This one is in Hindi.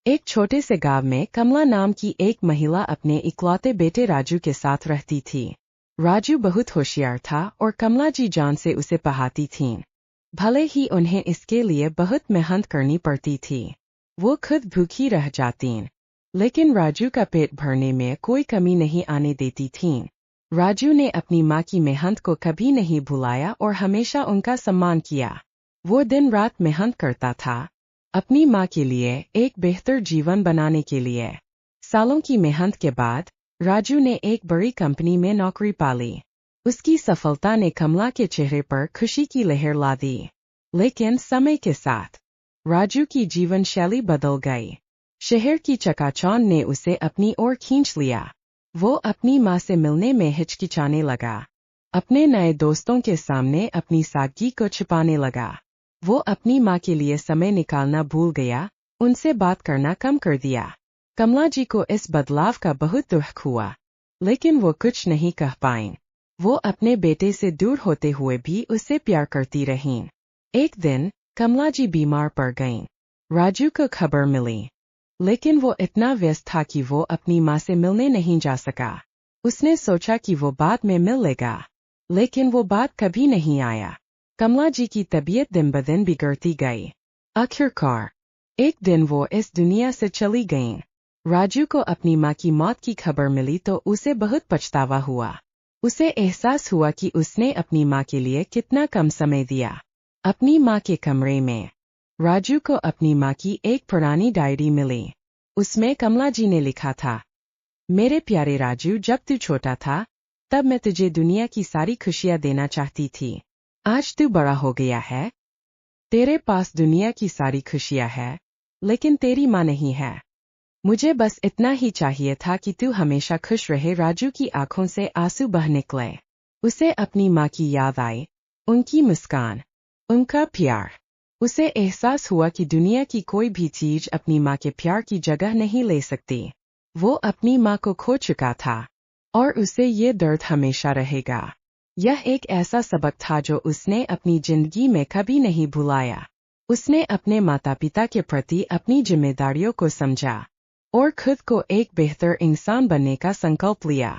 एक छोटे से गांव में कमला नाम की एक महिला अपने इकलौते बेटे राजू के साथ रहती थी। राजू बहुत होशियार था और कमला जी जान से उसे पढ़ाती थीं। भले ही उन्हें इसके लिए बहुत मेहनत करनी पड़ती थी। वो खुद भूखी रह जातीं, लेकिन राजू का पेट भरने में कोई कमी नहीं आने देती थीं। राजू ने अपनी माँ की मेहनत को कभी नहीं भुलाया और हमेशा उनका सम्मान किया। वो दिन रात मेहनत करता था, अपनी माँ के लिए एक बेहतर जीवन बनाने के लिए। सालों की मेहनत के बाद राजू ने एक बड़ी कंपनी में नौकरी पा ली। उसकी सफलता ने कमला के चेहरे पर खुशी की लहर ला दी। लेकिन समय के साथ राजू की जीवन शैली बदल गई। शहर की चकाचौंध ने उसे अपनी ओर खींच लिया। वो अपनी माँ से मिलने में हिचकिचाने लगा। अपने नए दोस्तों के सामने अपनी सादगी को छिपाने लगा। वो अपनी माँ के लिए समय निकालना भूल गया, उनसे बात करना कम कर दिया। कमला जी को इस बदलाव का बहुत दुख हुआ, लेकिन वो कुछ नहीं कह पाईं। वो अपने बेटे से दूर होते हुए भी उससे प्यार करती रहीं। एक दिन कमला जी बीमार पड़ गईं। राजू को खबर मिली, लेकिन वो इतना व्यस्त था कि वो अपनी माँ से मिलने नहीं जा सका। उसने सोचा कि वो बाद में मिल लेगा, लेकिन वो बात कभी नहीं आया। कमला जी की तबीयत दिन ब दिन बिगड़ती गई। आखिरकार एक दिन वो इस दुनिया से चली गईं। राजू को अपनी माँ की मौत की खबर मिली तो उसे बहुत पछतावा हुआ। उसे एहसास हुआ कि उसने अपनी माँ के लिए कितना कम समय दिया। अपनी माँ के कमरे में राजू को अपनी माँ की एक पुरानी डायरी मिली। उसमें कमला जी ने लिखा था, मेरे प्यारे राजू, जब तू छोटा था तब मैं तुझे दुनिया की सारी खुशियाँ देना चाहती थी। आज तू बड़ा हो गया है, तेरे पास दुनिया की सारी खुशियाँ हैं, लेकिन तेरी माँ नहीं है। मुझे बस इतना ही चाहिए था कि तू हमेशा खुश रहे। राजू की आंखों से आंसू बह निकले। उसे अपनी माँ की याद आई, उनकी मुस्कान, उनका प्यार। उसे एहसास हुआ कि दुनिया की कोई भी चीज अपनी माँ के प्यार की जगह नहीं ले सकती। वो अपनी माँ को खो चुका था और उसे ये दर्द हमेशा रहेगा। यह एक ऐसा सबक था जो उसने अपनी जिंदगी में कभी नहीं भुलाया। उसने अपने माता पिता के प्रति अपनी जिम्मेदारियों को समझा और खुद को एक बेहतर इंसान बनने का संकल्प लिया।